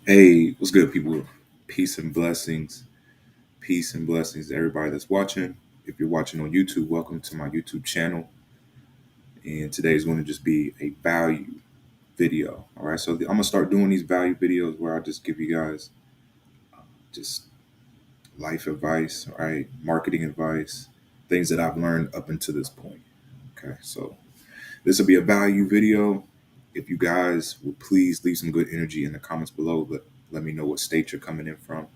Hey, what's good, people? Peace and blessings. Peace and blessings to everybody that's watching. If you're watching on YouTube, welcome to my YouTube channel. And today is going to just be a value video. All right. So I'm going to start doing these value videos where I just give you guys just life advice, all right? Marketing advice, things that I've learned up until this point. Okay. So this will be a value video. If you guys would please leave some good energy in the comments below, but let me know what state you're coming in from.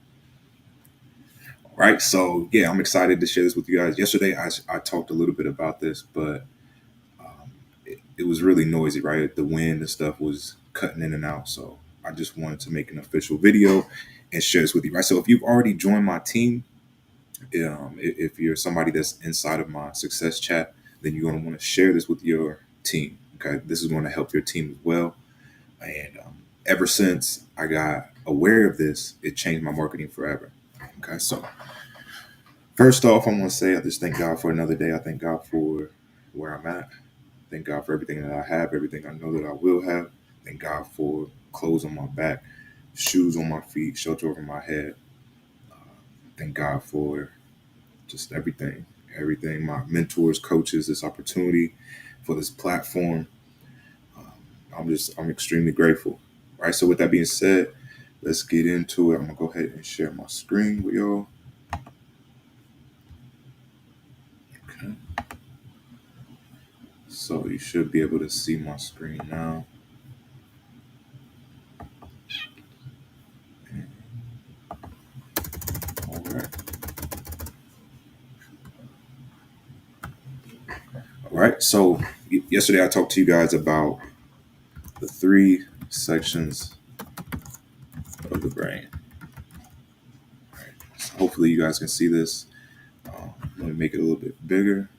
Right. So yeah, I'm excited to share this with you guys. Yesterday, I talked a little bit about this, but it was really noisy, right? The wind and stuff was cutting in and out. So I just wanted to make an official video and share this with you, right? So if you've already joined my team, if you're somebody that's inside of my success chat, then you're going to want to share this with your team. Okay. This is going to help your team as well. And ever since I got aware of this, it changed my marketing forever. Okay. So first off, I want to say I just thank God for another day. I thank God for where I'm at. Thank God for everything that I have, everything I know that I will have. Thank God for clothes on my back, shoes on my feet, shelter over my head. Thank God for just everything, everything. My mentors, coaches, this opportunity for this platform. Um, I'm extremely grateful. Right. So with that being said, let's get into it. I'm gonna go ahead and share my screen with y'all. Okay. So you should be able to see my screen now. All right. All right. So yesterday I talked to you guys about the three sections of the brain. All right. So hopefully you guys can see this. Let me make it a little bit bigger.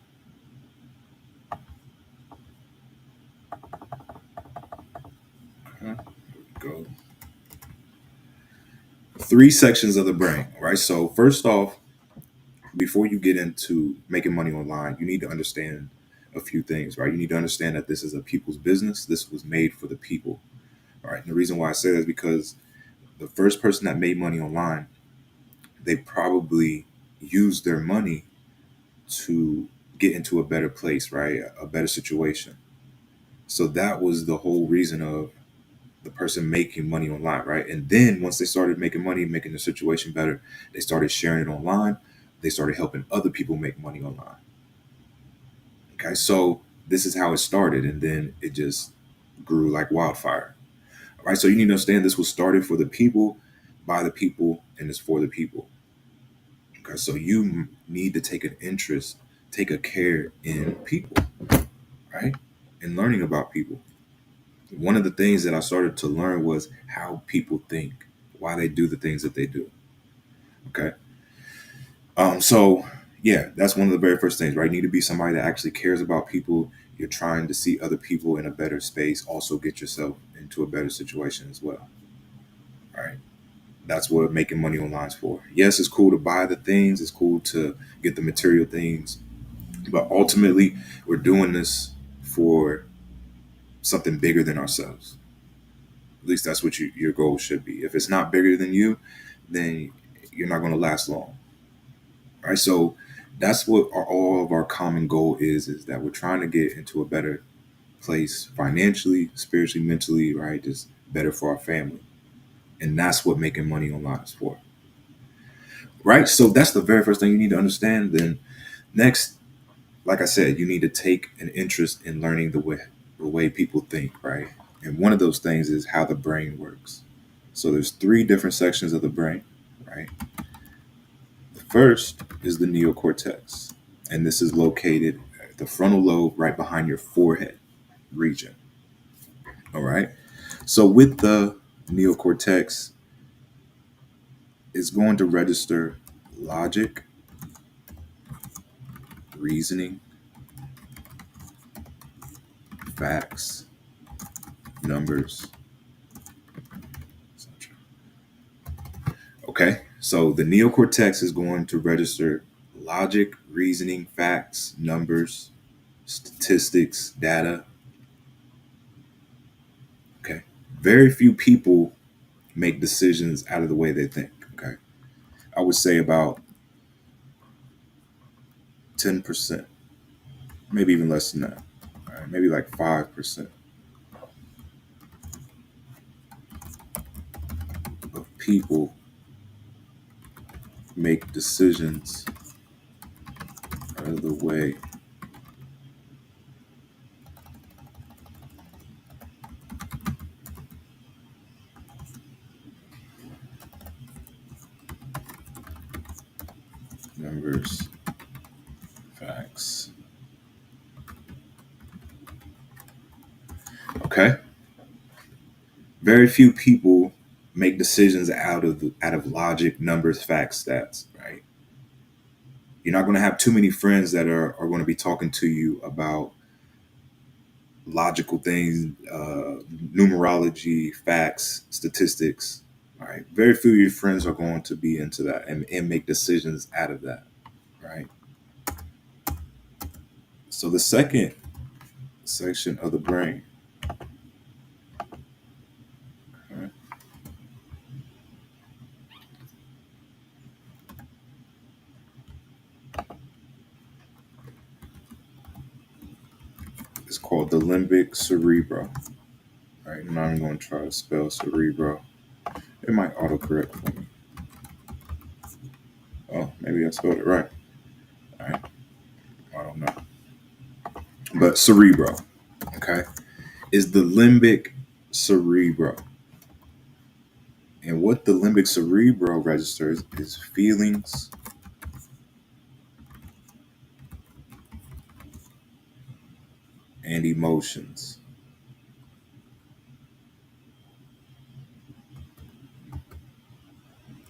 Okay. Here we go. Three sections of the brain. All right. So first off, before you get into making money online, you need to understand a few things, right? You need to understand that this is a people's business. This was made for the people. All right. And the reason why I say that is because the first person that made money online, they probably used their money to get into a better place, right? A better situation. So that was the whole reason of the person making money online, right? And then once they started making money, making the situation better, they started sharing it online. They started helping other people make money online. Okay, so this is how it started, and then it just grew like wildfire. All right, so you need to understand this was started for the people, by the people, and it's for the people. Okay, so you need to take an interest, take a care in people, right? And learning about people. One of the things that I started to learn was how people think, why they do the things that they do. Okay. So yeah, that's one of the very first things, right? You need to be somebody that actually cares about people. You're trying to see other people in a better space, also get yourself into a better situation as well. All right. That's what making money online is for. Yes, it's cool to buy the things, it's cool to get the material things, but ultimately we're doing this for something bigger than ourselves. At least that's what your goal should be. If it's not bigger than you, then you're not going to last long. Right. So that's what all of our common goal is that we're trying to get into a better place financially, spiritually, mentally, right? Just better for our family. And that's what making money online is for. Right. So that's the very first thing you need to understand. Then next, like I said, you need to take an interest in learning the way people think, right? And one of those things is how the brain works. So there's three different sections of the brain, right? The first is the neocortex, and this is located at the frontal lobe right behind your forehead region. All right. So with the neocortex, it's going to register logic, reasoning, facts, numbers, etc. Okay. So the neocortex is going to register logic, reasoning, facts, numbers, statistics, data. Okay. Very few people make decisions out of the way they think. Okay. I would say about 10%, maybe even less than that. All right, maybe like 5% of people make decisions out of the way numbers, facts. Okay. Very few people make decisions out of logic, numbers, facts, stats, right? You're not going to have too many friends that are going to be talking to you about logical things, numerology, facts, statistics. All right. Very few of your friends are going to be into that and make decisions out of that. Right. So the second section of the brain, right, is called the limbic cerebro. Right. Now I'm going to try to spell cerebro. It might autocorrect for me. Oh, maybe I spelled it right. All right. I don't know. But cerebro, okay, is the limbic cerebro. And what the limbic cerebro registers is feelings, and emotions.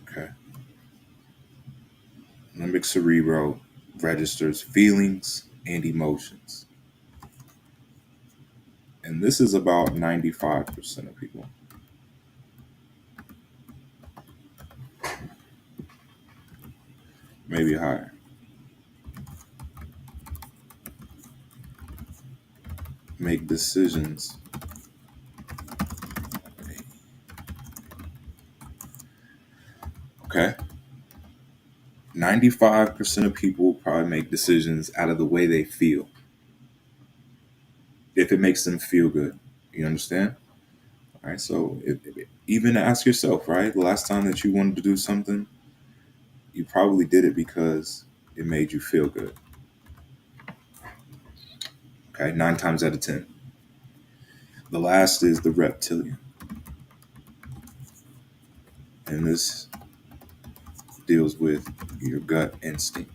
Okay. Limbic cerebro registers feelings and emotions. And this is about 95% of people. Maybe higher. Make decisions. Okay. 95% of people probably make decisions out of the way they feel. If it makes them feel good. You understand? All right. So even ask yourself, right? The last time that you wanted to do something, you probably did it because it made you feel good. Okay. 9 times out of 10. The last is the reptilian. And this deals with your gut instinct.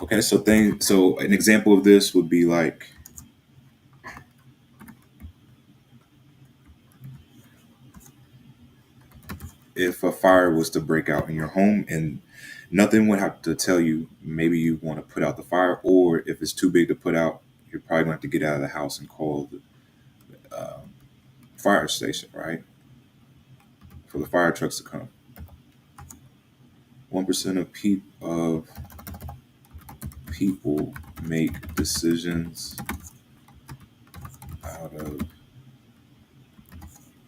Okay. So an example of this would be like if a fire was to break out in your home and nothing would have to tell you maybe you want to put out the fire, or if it's too big to put out, you're probably going to have to get out of the house and call the fire station, right? For the fire trucks to come. 1% of people make decisions out of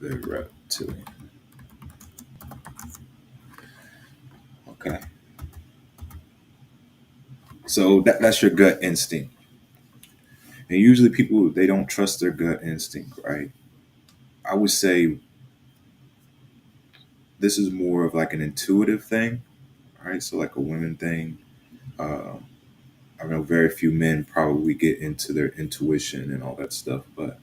the reptilian. Okay. So that's your gut instinct. And usually people, they don't trust their gut instinct, right? I would say this is more of like an intuitive thing, right? So like a women thing. Uh, I know very few men probably get into their intuition and all that stuff, but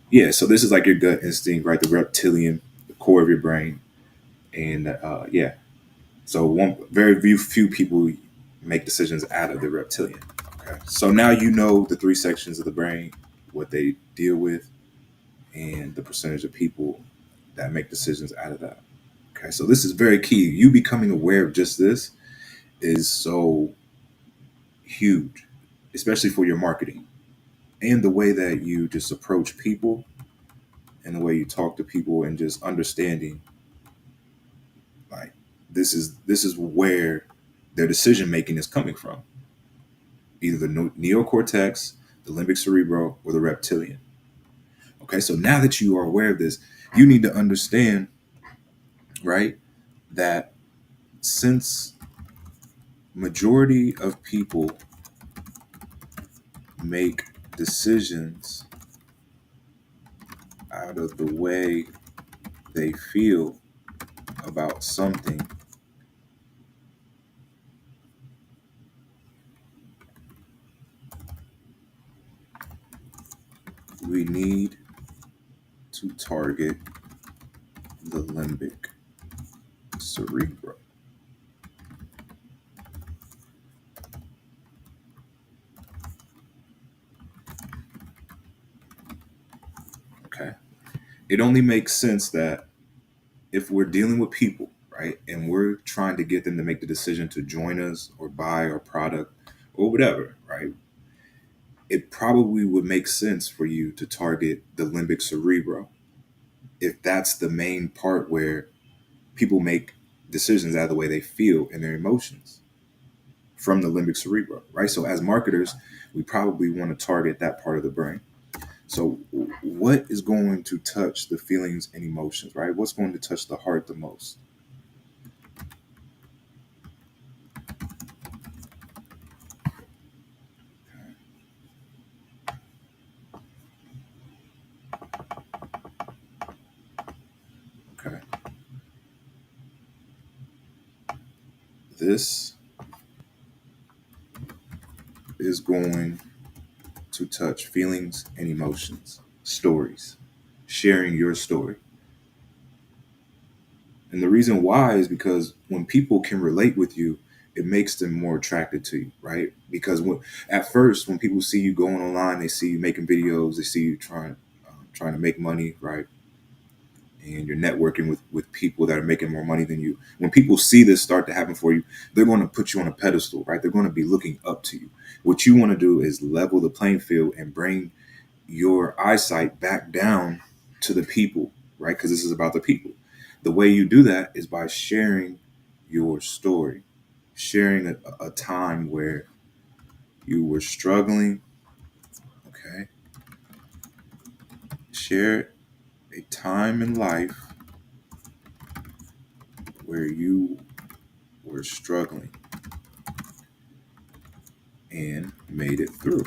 yeah. So this is like your gut instinct, right? The reptilian, the core of your brain, and yeah. So one very few people make decisions out of the reptilian. Okay. So now you know the three sections of the brain, what they deal with, and the percentage of people that make decisions out of that. Okay. So this is very key. You becoming aware of just this is so huge, especially for your marketing and the way that you just approach people and the way you talk to people and just understanding like this is where their decision making is coming from, either the neocortex, the limbic cerebral, or the reptilian. Okay, so now that you are aware of this, you need to understand, right, that since majority of people make decisions out of the way they feel about something, we need to target the limbic cerebral. Okay. It only makes sense that if we're dealing with people, right, and we're trying to get them to make the decision to join us or buy our product or whatever, right, it probably would make sense for you to target the limbic cerebral if that's the main part where people make decisions out of the way they feel and their emotions from the limbic cerebral, right? So as marketers, we probably want to target that part of the brain. So what is going to touch the feelings and emotions, right? What's going to touch the heart the most? Okay. This is going to touch feelings and emotions, stories, sharing your story. And the reason why is because when people can relate with you, it makes them more attracted to you, right? Because at first, when people see you going online, they see you making videos, they see you trying to make money, right? And you're networking with people that are making more money than you. When people see this start to happen for you, they're going to put you on a pedestal, right? They're going to be looking up to you. What you want to do is level the playing field and bring your eyesight back down to the people, right? Because this is about the people. The way you do that is by sharing your story, sharing a time where you were struggling. Okay. Share a time in life where you were struggling and made it through.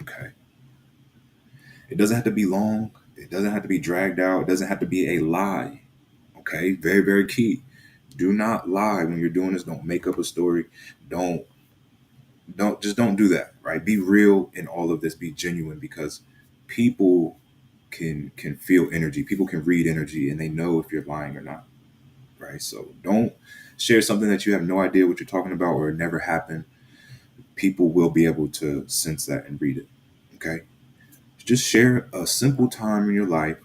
Okay. It doesn't have to be long. It doesn't have to be dragged out. It doesn't have to be a lie. Okay. Very, very key. Do not lie when you're doing this. Don't make up a story. Don't don't do that, right? Be real in all of this. Be genuine because people can feel energy. People can read energy and they know if you're lying or not, right? So don't share something that you have no idea what you're talking about or it never happened. People will be able to sense that and read it. Okay? Just share a simple time in your life,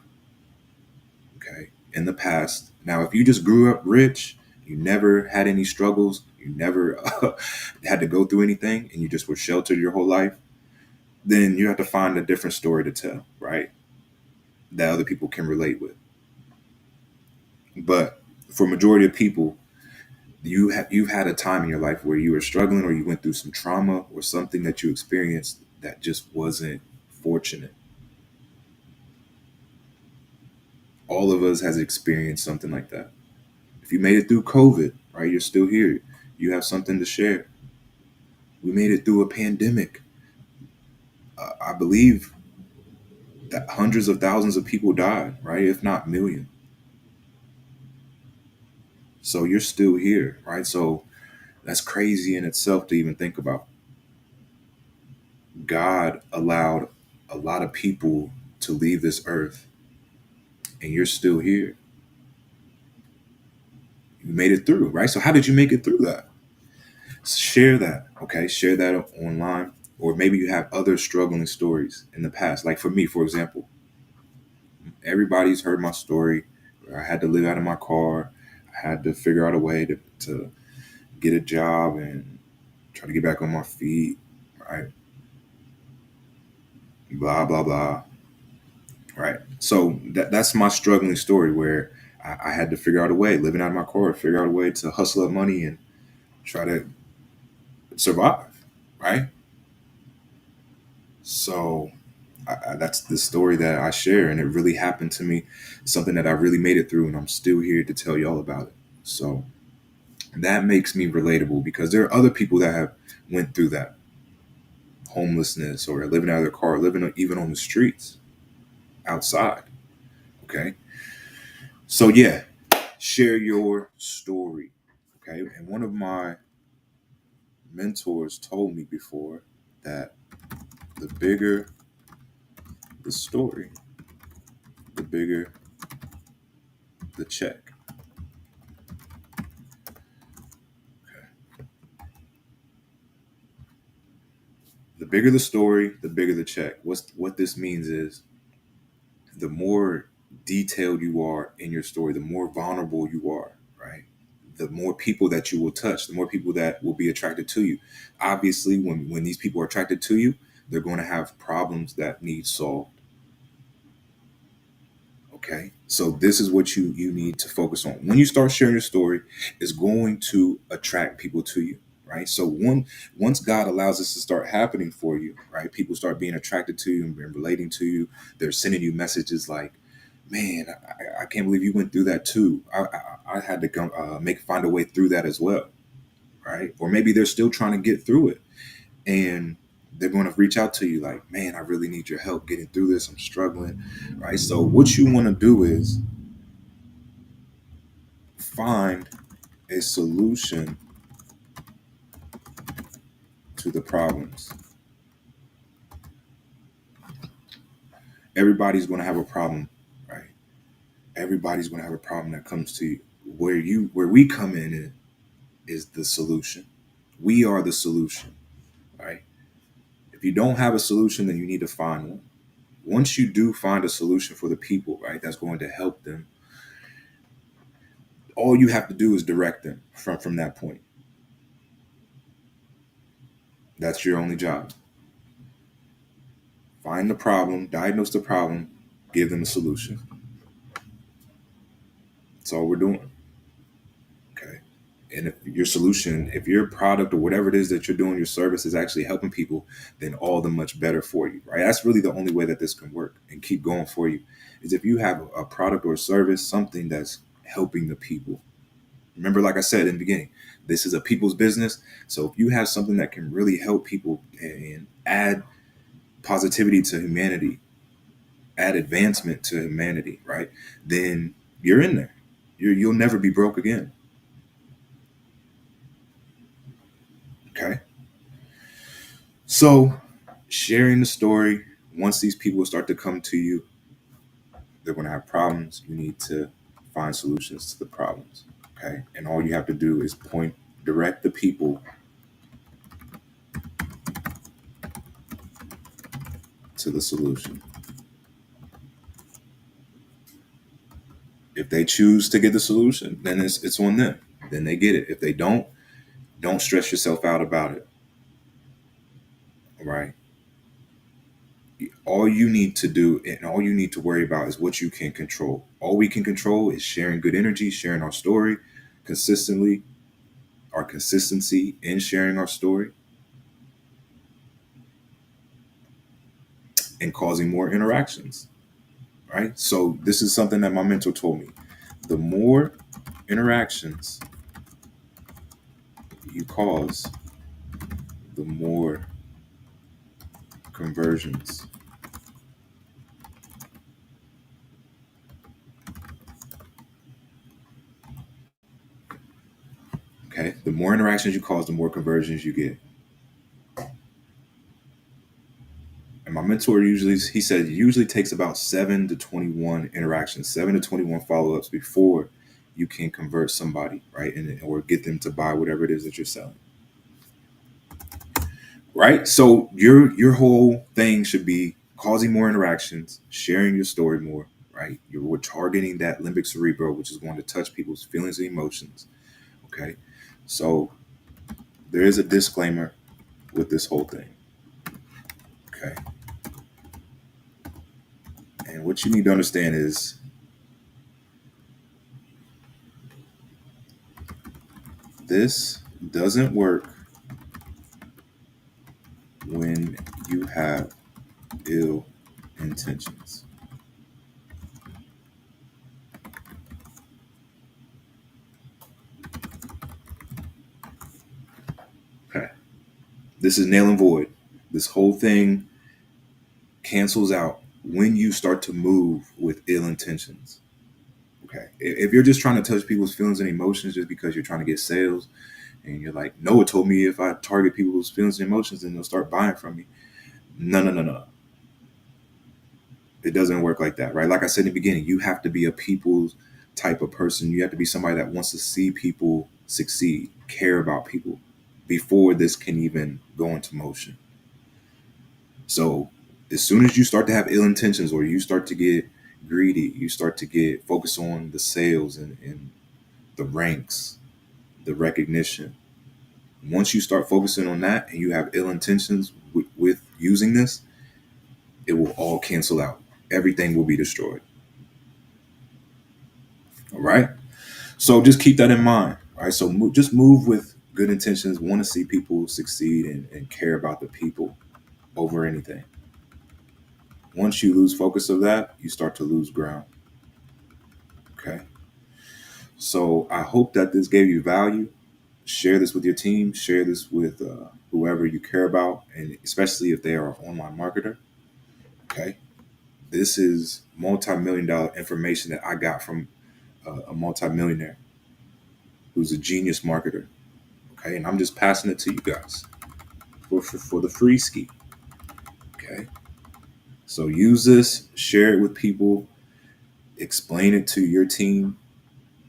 okay, in the past. Now, if you just grew up rich, you never had any struggles, you never had to go through anything, and you just were sheltered your whole life, then you have to find a different story to tell, right? That other people can relate with. But for majority of people, you've had a time in your life where you were struggling or you went through some trauma or something that you experienced that just wasn't fortunate. All of us has experienced something like that. If you made it through COVID, right, you're still here. You have something to share. We made it through a pandemic. I believe that hundreds of thousands of people died, right, if not million. So you're still here, right? So that's crazy in itself to even think about. God allowed a lot of people to leave this earth, and you're still here. You made it through, right? So how did you make it through that? Share that, okay? Share that online. Or maybe you have other struggling stories in the past. Like for me, for example, everybody's heard my story. I had to live out of my car. I had to figure out a way to get a job and try to get back on my feet, right? Blah, blah, blah, right? So that's my struggling story where I had to figure out a way, living out of my car, figure out a way to hustle up money and try to survive, right? So That's the story that I share, and it really happened to me. Something that I really made it through, and I'm still here to tell y'all about it. So that makes me relatable because there are other people that have went through that homelessness or living out of their car, living even on the streets outside. Okay, so yeah, share your story. Okay, and one of my mentors told me before that the bigger the story, the bigger the check. The bigger the story, the bigger the check. What this means is the more detailed you are in your story, the more vulnerable you are, right? The more people that you will touch, the more people that will be attracted to you. Obviously, when these people are attracted to you, they're going to have problems that need solved. Okay, so this is what you need to focus on when you start sharing your story. Is going to attract people to you, right? So once God allows this to start happening for you, right, people start being attracted to you and relating to you. They're sending you messages like, man, I can't believe you went through that too. I had to come find a way through that as well, right? Or maybe they're still trying to get through it, and they're going to reach out to you like, man, I really need your help getting through this. I'm struggling, right? So what you want to do is find a solution to the problems. Everybody's going to have a problem, right? Everybody's going to have a problem that comes to you. Where we come in is the solution. We are the solution, right? If you don't have a solution, then you need to find one. Once you do find a solution for the people, right, that's going to help them, all you have to do is direct them from that point. That's your only job. Find the problem, diagnose the problem, give them a solution. That's all we're doing. Okay. And if your solution, if your product or whatever it is that you're doing, your service is actually helping people, then all the much better for you, right? That's really the only way that this can work and keep going for you is if you have a product or a service, something that's helping the people. Remember, like I said in the beginning, this is a people's business. So if you have something that can really help people and add positivity to humanity, add advancement to humanity, right? Then you're in there. You'll never be broke again. Okay. So sharing the story, once these people start to come to you, they're going to have problems. You need to find solutions to the problems. Okay. And all you have to do is direct the people to the solution. If they choose to get the solution, then it's on them. Then they get it. If they don't stress yourself out about it. All right. All you need to do and all you need to worry about is what you can control. All we can control is sharing good energy, sharing our story consistently, our consistency in sharing our story, and causing more interactions. Right. So this is something that my mentor told me. The more interactions you cause, the more conversions. Okay. The more interactions you cause, the more conversions you get. And my mentor he said it usually takes about 7 to 21 interactions, 7 to 21 follow-ups before you can convert somebody, right? And or get them to buy whatever it is that you're selling. Right? So your whole thing should be causing more interactions, sharing your story more, right? We're targeting that limbic cerebral, which is going to touch people's feelings and emotions. Okay. So there is a disclaimer with this whole thing. Okay. And what you need to understand is this doesn't work when you have ill intentions. Okay. This is nail and void. This whole thing cancels out when you start to move with ill intentions. Okay. If you're just trying to touch people's feelings and emotions just because you're trying to get sales, and you're like, Noah told me if I target people's feelings and emotions, then they'll start buying from me. No, no, no, no. It doesn't work like that, right? Like I said in the beginning, you have to be a people's type of person. You have to be somebody that wants to see people succeed, care about people before this can even go into motion. So as soon as you start to have ill intentions or you start to get greedy, you start to get focused on the sales and the ranks, the recognition. Once you start focusing on that and you have ill intentions with using this, it will all cancel out. Everything will be destroyed. All right. So just keep that in mind. All right. So just move with good intentions, want to see people succeed and care about the people over anything. Once you lose focus of that, you start to lose ground. Okay. So I hope that this gave you value. Share this with your team, share this with whoever you care about, and especially if they are an online marketer. Okay. This is multi-million dollar information that I got from a multi-millionaire who's a genius marketer. Okay. And I'm just passing it to you guys for the free ski. Okay. So use this, share it with people, explain it to your team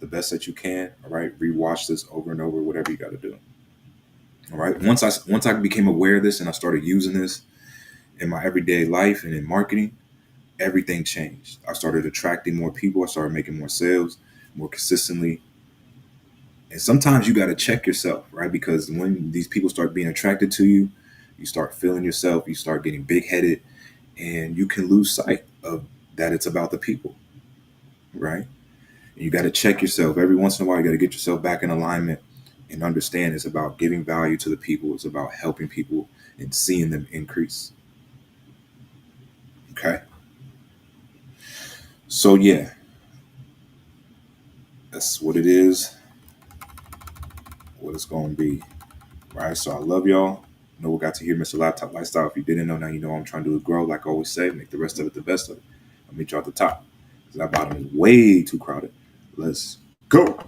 the best that you can. All right. Rewatch this over and over, whatever you got to do. All right. Once I became aware of this and I started using this in my everyday life and in marketing, everything changed. I started attracting more people. I started making more sales more consistently. And sometimes you got to check yourself, right? Because when these people start being attracted to you, you start feeling yourself, you start getting big headed, and you can lose sight of that it's about the people, right? And you got to check yourself every once in a while. You got to get yourself back in alignment and understand it's about giving value to the people. It's about helping people and seeing them increase. Okay. So, yeah, that's what it is, what it's going to be. Right. So I love y'all. Know we got to hear Mr. Laptop Lifestyle. If you didn't know, now you know what I'm trying to do is grow. Like I always say, make the rest of it the best of it. I'll meet you at the top. Because that bottom is way too crowded. Let's go.